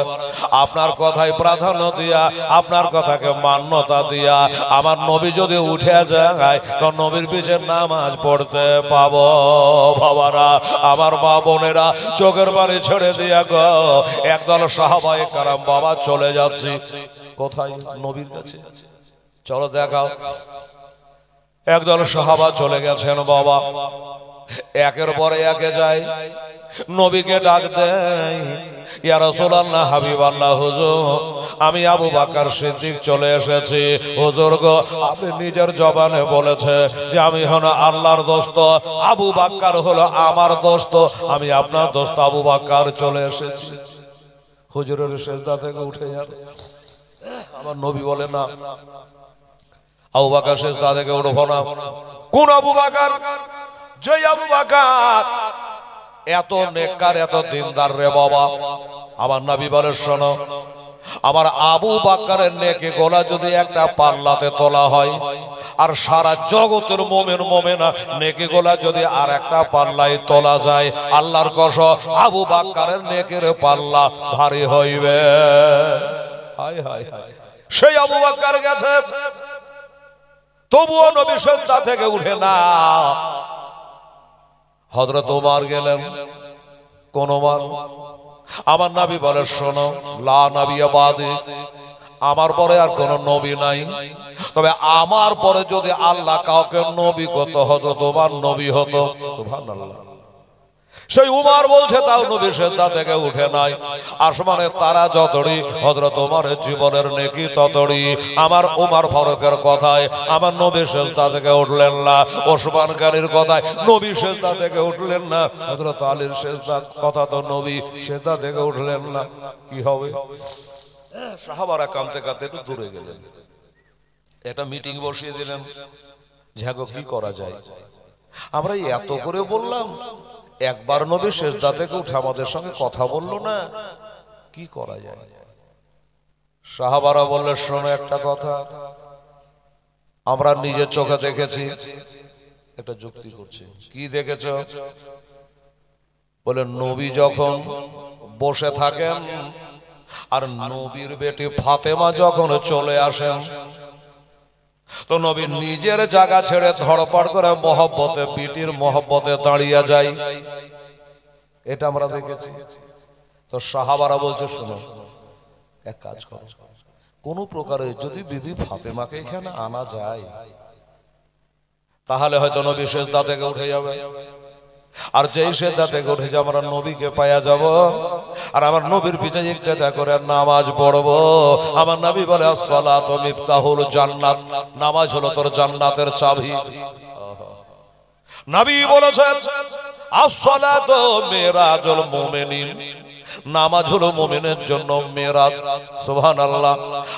আপনার কথায় প্রাধান্য দিয়া, আপনার কথাকে মান্যতা দিয়া আমার নবী যদি উঠে যায় তো নবীর পিছে নামাজ পড়তে পাবো। বাবারা, আমার মা বোনেরা, চোখের পানি ছেড়ে দিয়া গো, একদল সাহাবায়ে কেরাম বাবা চলে যাচ্ছি কোথায়? নবীর কাছে। চলো দেখাও। একদল সাহাবা চলে গেছেন বাবা, একের পরে একে যায়, নবীকে ডাক দেয়, ইয়া রাসূলুল্লাহ, হাবিবাল্লাহ, হুজুর আমি আবু বকর সিদ্দিক চলে এসেছি। হুজুর গো, আপনি নিজের জবানে বলেছে যে আমি হলো আল্লাহর দোস্ত, আবু বকর হলো আমার দোস্ত, আমি আপনার দোস্ত আবু বকর চলে এসেছি। হুজুরের সেজদা থেকে উঠে যান। আমার নবী বলে না, আবু বকর সেজদা থেকে উঠবো না। কোন আবু বকর? যে আবু বকর এত নেককার, এত দিনদার রে বাবা। আমার নবী বলে শোনো, আমার আবু বকরের নেকি গোলা যদি একটা পাল্লাতে তোলা হয়, আর সারা জগতের মুমিন মুমিনা নেকি গোলা যদি আর একটা পাল্লায় তোলা যায়, আল্লাহর কসম আবু বকরের নেকির পাল্লা ভারী হইবে। হায় হায় হায়, সেই আবু বকর গেছে, তবুও নবী সেজদা থেকে উঠে না। হযরত ওমর গেলেন, কোন ওমর? আমার নবী বলে শোনো, লা নবিয়্যা বাদি, আমার পরে আর কোন নবী নাই, তবে আমার পরে যদি আল্লাহ কাউকে নবী করত, হযরত ওমর নবী হতো। সুবহানাল্লাহ। সেই উমর বলছে তাও নবী সেজদা থেকে উঠে নাই। আসমানের তারা যতড়ি, হযরত ওমরের জীবনের নেকি ততড়ি। আমার উমর ফারুকের কথায় আমার নবী সেজদা থেকে উঠলেন না, ওসমান গনির কথায় নবী সেজদা থেকে উঠলেন না, হযরত আলীর সেজদার কথা তো নবী সেজদা থেকে উঠলেন না। কি হবে? সাহাবারা কাঁদতে কাঁদতে একটু দূরে গেলেন, একটা মিটিং বসিয়ে দিলেন, ঝাগো কি করা যায়? আমরা এত করে বললাম, একবার নবী সেজদা থেকে উঠে আমাদের সঙ্গে কথা বললো না, কি করা যায়? সাহাবারা বললে শোনো একটা কথা, আমরা নিজের চোখে দেখেছি। একটা যুক্তি করছে, কি দেখেছ? বলে নবী যখন বসে থাকেন আর নবীর বেটি ফাতেমা যখন চলে আসেন, তো নবী নিজের জায়গা ছেড়ে ধড়পড় করে মহব্বতে, পিটির মহব্বতে দাঁড়িয়ে যায়। এটা আমরা দেখেছি। তো সাহাবারা বলছে শোনো, এক কাজ করো, কোন প্রকারে যদি বিবি ফাতেমাকে এখানে আনা যায়, তাহলে হয়তো নবী সেজদা থেকে উঠে যাবে, আর যেই সেজদা থেকে উঠে যাবে আমরা নবীকে পাইয়া যাব, আর আমার নবীর পিছনে ইক্তেদা করে নামাজ পড়বো। আমার নবী বলে আসসালাতু মিফতাহুল জান্নাত, নামাজ হলো তোর জান্নাতের চাবি। নবী বলেছেন আসসালাতু মিরাজুল মুমিনিন, নামাজ হলো মুমিনের জন্য মেরাজ। সুবহানাল্লাহ।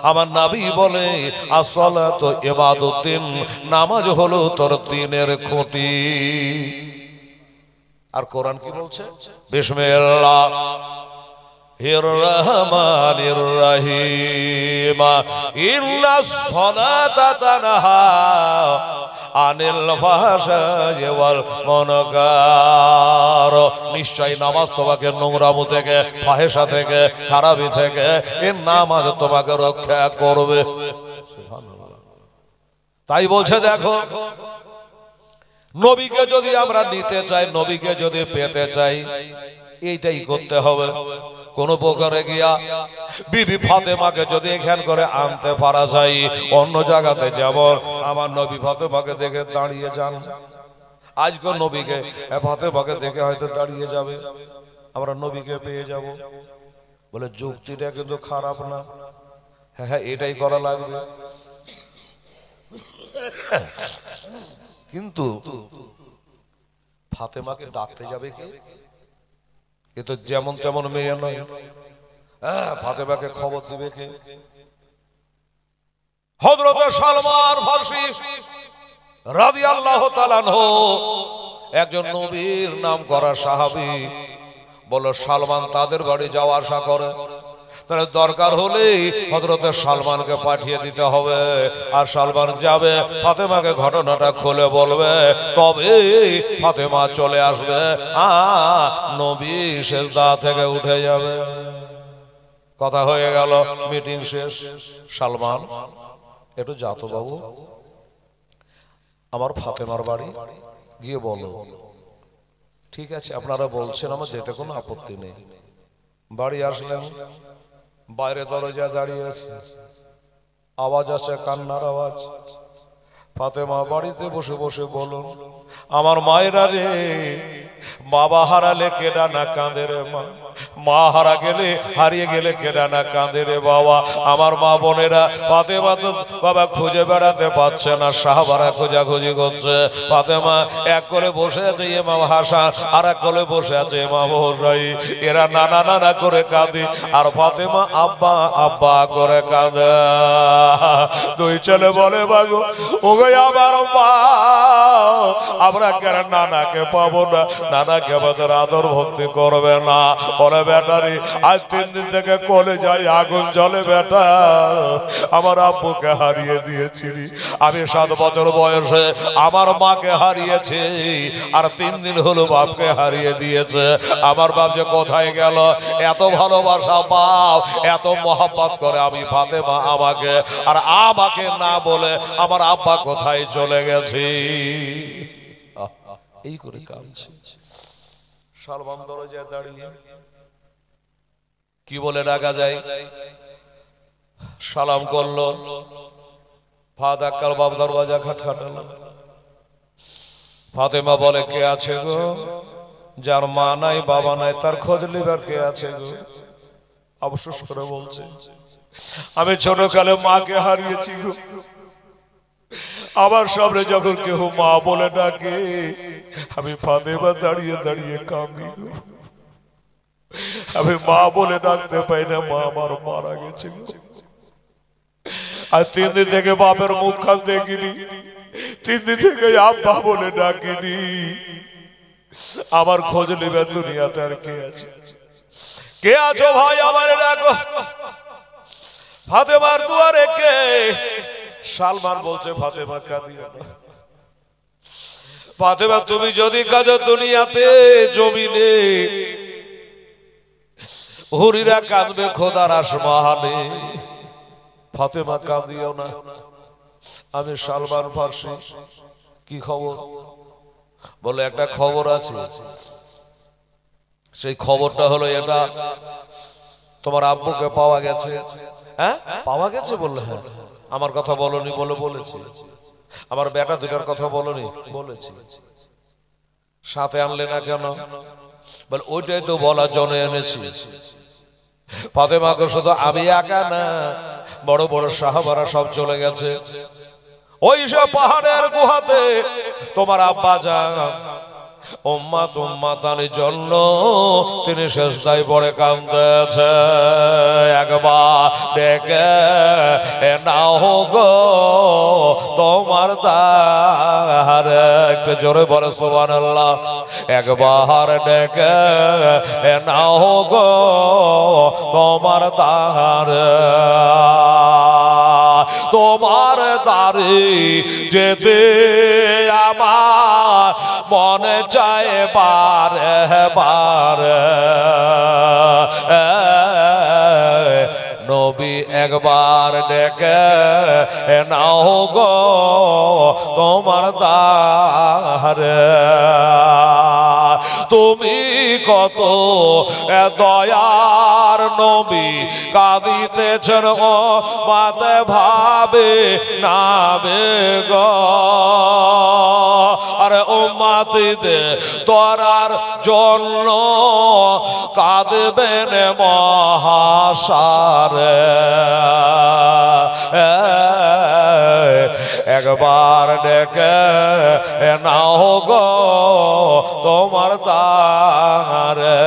আমার নবী বলে আসসালাতু ইবাদুদ্দিন, নামাজ হলো তোর দ্বীনের খুঁটি। আর কোরআন কি বলছে? বিসমিল্লাহির রহমানির রহিম, ইন্নাস সালাতা তানহা আনিল ফাহশাই ওয়াল মুনকার, নিশ্চয় নামাজ তোমাকে নোংরামো থেকে, ফাহেসা থেকে, খারাপি থেকে, এই নামাজ তোমাকে রক্ষা করবে। সুবহানাল্লাহ। তাই বলছে দেখো, নবীকে যদি আমরা নিতে চাই, নবীকে যদি পেতে চাই, এইটাই করতে হবে। কোন প্রকারে গিয়া বিবি ফাতেমাকে যদি এখান করে আনতে পারা যায়, অন্য জায়গাতে যেমন আমার নবী ফাতেমাকে দেখে দাঁড়িয়ে যান, আজকে নবীকে ফাতেমাকে দেখে হয়তো দাঁড়িয়ে যাবে, আমরা নবীকে পেয়ে যাব। বলে যুক্তিটা কিন্তু খারাপ না। হ্যাঁ হ্যাঁ, এটাই করা লাগবে। কিন্তু ফাতেমাকে ডাকতে যাবে কে? এ তো যেমন তেমন মেয়ে নয়। হ্যাঁ, ফাতেমাকে খবর দিবে কে? হযরত সালমান ফারসি রাদিয়াল্লাহু তাআলা আনহু, একজন নবীর নাম করা সাহাবী। বলো সালমান তাদের বাড়ি যাওয়া আসা করে, তাহলে দরকার হলে হযরত সালমানকে পাঠিয়ে দিতে হবে। আর সালমান যাবে, ফাতেমাকে ঘটনাটা খুলে বলবে, তবে ফাতেমা চলে আসবে, নবী সেজদা থেকে উঠে যাবে। কথা হয়ে গেল, মিটিং শেষ। সালমান একটু যাতো বাবু, আমার ফাতেমার বাড়ি গিয়ে বলো। ঠিক আছে, আপনারা বলছেন, আমার যেতে কোনো আপত্তি নেই। বাড়ি আসলেন, বাইরে দরজা দাঁড়িয়ে আছে, আওয়াজ আসে, কান্নার আওয়াজ। ফাতেমা বাড়িতে বসে বসে বলুন, আমার মায়েরা রে, বাবা হারালে কেডা না কাঁদে রে মা, মা হারিয়ে গেলে কেডা না কাঁদে রে বাবা। আমার মা বোনেরা ফাতেমা তো বাবা খুঁজে বেড়াতে পারছে না, সাহাবারা খোঁজাখুঁজি করছে। ফাতেমা এক কোলে বসে আছে ইমাম হাসান, আর এক কোলে বসে আছে ইমাম হোসাইন, এরা নানা নানা করে কাঁদে, আর ফাতেমা আব্বা আব্বা করে কাঁদে। দুই ছেলে বলে, বাগো ওগো আমার মা, আমরা কেন নানাকে পাবো না? নানাকে আমাদের আদর ভক্তি করবে না? বলে বেটারি, আজ 3 দিন থেকে কোলে যাই, আগুন জ্বলে বেটা। আমার আব্বুকে হারিয়ে দিয়েছি, আমি 7 বছর বয়সে আমার মাকে হারিয়েছি, আর 3 দিন হলো বাপকে হারিয়ে দিয়েছে। আমার বাপ যে কোথায় গেল? এত ভালোবাসা বাপ, এত মহব্বত করে আমি ফাতেমা আমাকে, আর আমাকে না বলে আমার আব্বা কোথায় চলে গেছে? এই করে কাঁদছে। সালমান দরজায় দাঁড়িয়ে কি বলে ডাকা যায়? সালাম করলো, ফাদাক্কাল বাপ দরজা খটখটালো। ফাতেমা বলে, কে আছে গো? যার মা নাই বাবা নাই তার খোঁজ লিবার কে আছে গো? অবশ্য করে বলছে, আমি ছোটকালে মাকে হারিয়েছি গো। আমার সামনে যখন কেউ মা বলে ডাকে, আমি ফাতেমা দাঁড়িয়ে দাঁড়িয়ে কাঁদি গো। আমি মা বলে ডাকতে পাই না, মা আমার মারা গেছে গো। আর 3 দিন থেকে বাপের মুখ খান দেখিনি, 3 দিন থেকে আব্বা বলে ডাকিনি। আমার খোঁজ নেবে দুনিয়াতে আর কে আছে? কে আছো ভাই, আমার ডাকো। ফাতেমার দুয়ারে কে? সালমান বলছে, ফাতেমা কাঁদিও না। ফাতেমা তুমি যদি কাঁদো দুনিয়াতে জমিনে হুরিরা কাঁদবে খোদার আসমানে। ফাতেমা কাঁদিও না। আমি সালমান ফারসি। কি খবর? বলে একটা খবর আছে। সেই খবরটা হলো এটা, তোমার আব্বুকে পাওয়া গেছে। হ্যাঁ পাওয়া গেছে? বললে হ্যাঁ। আমার কথা বলনি? বলে বলেছি। আমার বেটা দুটার কথা বলনি? বলেছি। সাথে আনলে না কেন? বলে ওইটাই তো বলার জন্য এনেছি। ফাতেমাকে শুধু আমি একা না, বড় বড় সাহাবারা সব চলে গেছে। ওই সব পাহাড়ের গুহাতে তোমার আব্বা যান উম্মাতানির জন্য তিনি শেষদায় পড়ে কাঁদতেছে। একবার ডেকে নাও গো তোমার দ্বারে, একটু জোরে বলে সুবহানাল্লাহ। একবার ডেকে নাও গো তোমার দ্বারে, তোমার দ্বারে যেতে আমার মনে চায় বারে বারে। নবী নবী একবার ডেকে নাও গো তোমার দ্বারে তুমি কত দয়ার নবী কাঁদিতেছেন ও মাতে ভাবে নাবে গো আরে উম্মতিদের তোরার জন্য কাঁদবেন মহাসারে একবার ডেকে নাও গো তোমার দ্বারে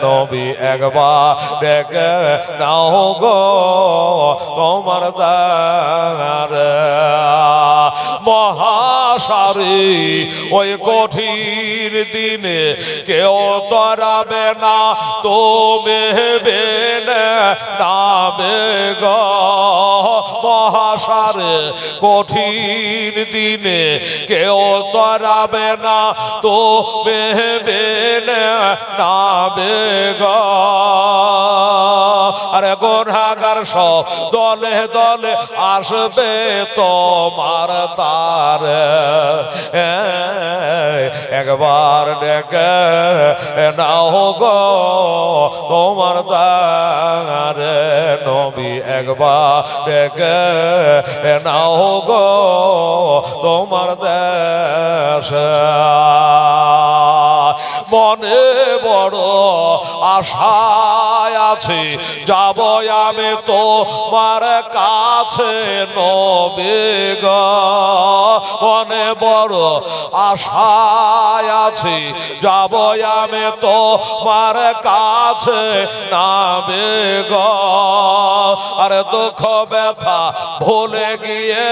নবী একবার ডেকে নাও গো তোমার দ্বারে মহাসারে ওই কঠিন দিনে কেউ তরাবে না তুমি নাবে গো মহাসারে কঠিন দিনে কেউ তরাবে না তো নাবে গো আরে গুনাহগার সব দলে দলে আসবে তোমার দ্বারে একবার ডেকে নাও গো তোমার দ্বারে নবী একবার ডেকে নাও গো তোমার দেশে মনে বড় আশায় আছে যাব আমি তোমার কাছে নবী গো মনে বড় আশায় আছে যাব আমি তোমার কাছে নাবে গো আরে দুঃখ ব্যথা ভুলে গিয়ে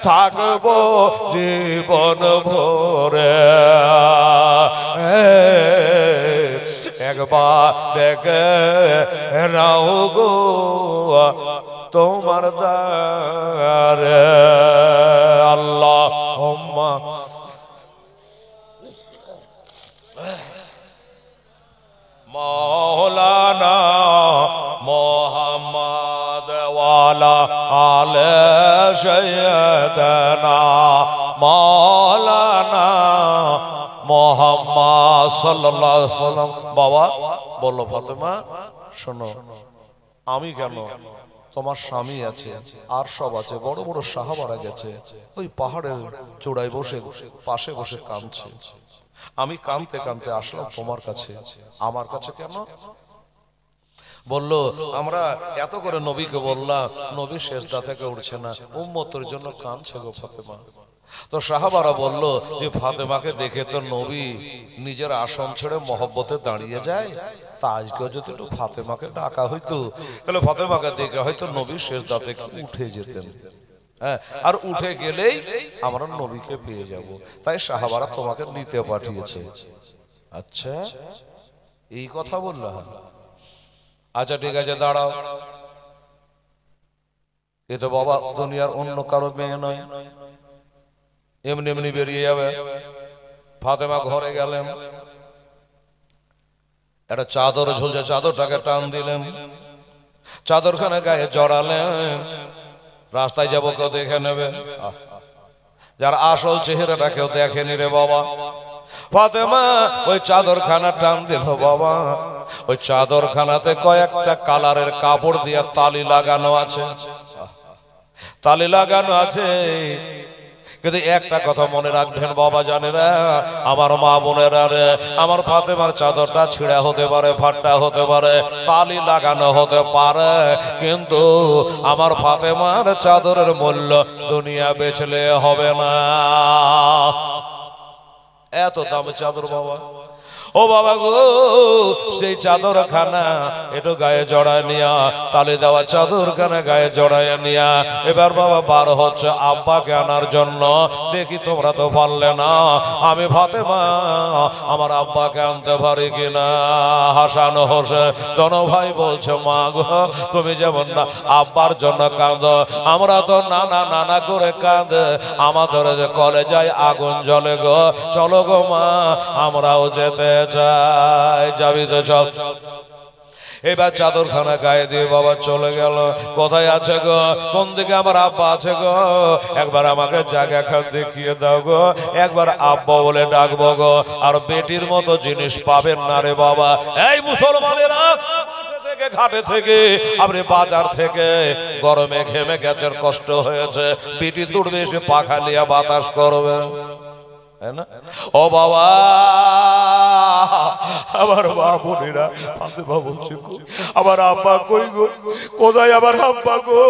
থাকবো জীবন ভরে একবার দেখে নাও গো তোমার দ্বারে আল্লাহুম্মা মাওলানা মুহাম্মদ ওয়ালা আলে সাইয়্যিদানা মাওলানা মুহাম্মদ সাল্লাল্লাহু আলাইহি ওয়াসাল্লাম বাবা বলল ফাতেমা শোনো আমি কেন তোমার স্বামী আছে আর সব আছে বড় বড় সাহাবারা গেছে ওই পাহাড়ের চূড়ায় বসে পাশে বসে কাঁদছে আমি কাঁদতে কাঁদতে আসলাম তোমার কাছে আমার কাছে কেন বললো আমরা এত করে নবীকে বললাম নবী সেজদা থেকে উঠছে না উম্মতের জন্য কাঁদছে গো ফাতেমা তো সাহাবারা বলল যে ফাতেমাকে দেখে তো নবী নিজের আসন ছেড়ে মহব্বতে দাঁড়িয়ে যায় তা আজকেও যদি একটু ফাতেমাকে ডাকা হইতো তাহলে ফাতেমাকে দেখে হয়তো নবী সেজদা থেকে উঠে যেতেন হ্যাঁ আর উঠে গেলেই আমরা নবীকে পেয়ে যাব তাই সাহাবারা তোমাকে নিতে পাঠিয়েছে আচ্ছা এই কথা বললাম আচ্ছা ঠিক আছে দাঁড়াও এ তো বাবা দুনিয়ার অন্য কারো মেয়ে নয় এমনি এমনি বেরিয়ে যাবে ফাতেমা ঘরে গেলেন একটা চাদর ঝুলছে চাদরটাকে টান দিলেন চাদরখানে গায়ে জড়ালেন রাস্তায় যাবো কেউ দেখে নেবে যার আসল চেহারাটা কেউ দেখেনি রে বাবা ফাতেমা ওই চাদরখানা টান দিল বাবা ওই চাদরখানাতে কয়েকটা কালারের কাপড় দিয়ে তালি লাগানো আছে তালি লাগানো আছে কিন্তু একটা কথা মনে রাখবেন বাবা জানেরা আমার মা বোনেরা রে আমার ফাতেমার চাদরটা ছিঁড়া হতে পারে ফাটা হতে পারে তালি লাগানো হতে পারে কিন্তু আমার ফাতেমার চাদরের মূল্য দুনিয়া বেচলে হবে না এত দামি চাদর বাবা ও বাবা গো সেই চাদরখানা একটু গায়ে জড়ায় নিয়া তালি দেওয়া চাদরখানা গায়ে জড়ায় নিয়া এবার বাবা বার হচ্ছে আব্বাকে আনার জন্য দেখি তোমরা তো পারলে না আমি ফাতেমা আমার আব্বাকে আনতে পারি কিনা হাসান হোসেন দোনো ভাই বলছে মা গো তুমি যেমন না আব্বার জন্য কাঁদো আমরা তো নানা নানা করে কাঁদে আমাদের যে কলেজায় আগুন জ্বলে গো চলো গো মা আমরাও যেতে চাই যাবি তো চল এবার চাদরখানা গায়ে দিয়ে বাবা চলে গেল। কোথায় আছে গো? কোন দিকে আমার আব্বা আছে গো? একবার আমাকে জায়গা খান দেখিয়ে দাও গো, একবার আব্বা বলে ডাকবো গো। আর বেটির মতো জিনিস পাবেন না রে বাবা। এই মুসলমানেরা, ঘাটে থেকে আপনি বাজার থেকে গরমে ঘেমে গেছেন, কষ্ট হয়েছে, বেটি দূরবে এসে পাখা লিয়া বাতাস করবে না? ও বাবা, আমার বাবুরা ফাতেমা বলছে আমার আব্বা কই গো? কোথায় আমার আব্বা গো?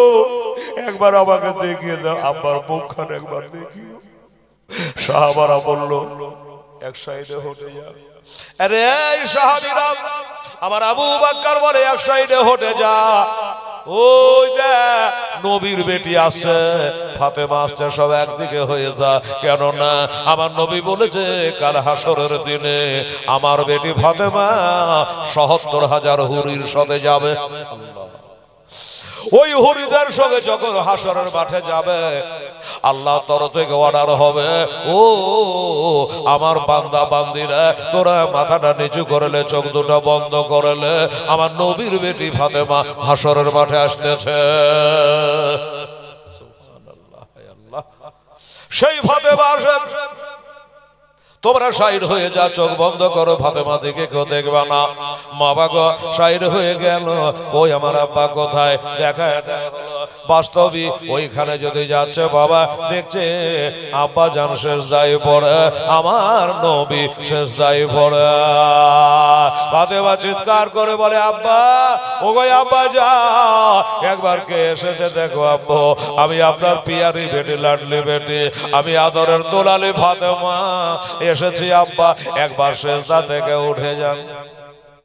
একবার আমাকে দেখিয়ে দাও, আব্বার মুখখান একবার দেখিও। সাহাবারা বলল এক সাইডে হটে যা। আরে এই সাহাবীরা, আমার আবু বকর বলে এক সাইডে হটে যা। ওই যে নবীর বেটি আসছে, ফাতেমা আসছে, সব একদিকে হয়ে যা। কেননা আমার নবী বলেছে কাল হাসরের দিনে আমার বেটি ফাতেমা ৭৭,০০০ হুরির সাথে যাবে। ওই হুরিদের সঙ্গে যখন হাসরের মাঠে যাবে, আল্লাহ তরফ থেকে অর্ডার হবে, ও আমার বান্দা বান্দিরা, তোরা মাথাটা নিচু করলে, চোখ দুটো বন্ধ করলে, আমার নবীর বেটি ফাতেমা হাসরের মাঠে আসতেছে। সেই ফাতেমা আসে, তোমরা সাইড হয়ে যা, চোখ বন্ধ করো, ফাতেমা দিকে কেউ দেখবা না। মা বাবা সাইড হয়ে গেল, কই আমার আব্বা কোথায়? দেখা বাস্তবই ওইখানে যদি যাচ্ছে বাবা, দেখছে আব্বা জান সেজদায় পড়ে, আমার নবী সেজদায় পড়ে। ফাতেমা চিৎকার করে বলে আব্বা, ও গো আব্বা যা, একবার কে এসেছে দেখো আব্বু, আমি আপনার পিয়ারি বেটি, লাডলি বেটি, আমি আদরের দোলালি ফাতেমা এসেছি আব্বা, একবার সেজদা থেকে উঠে যান।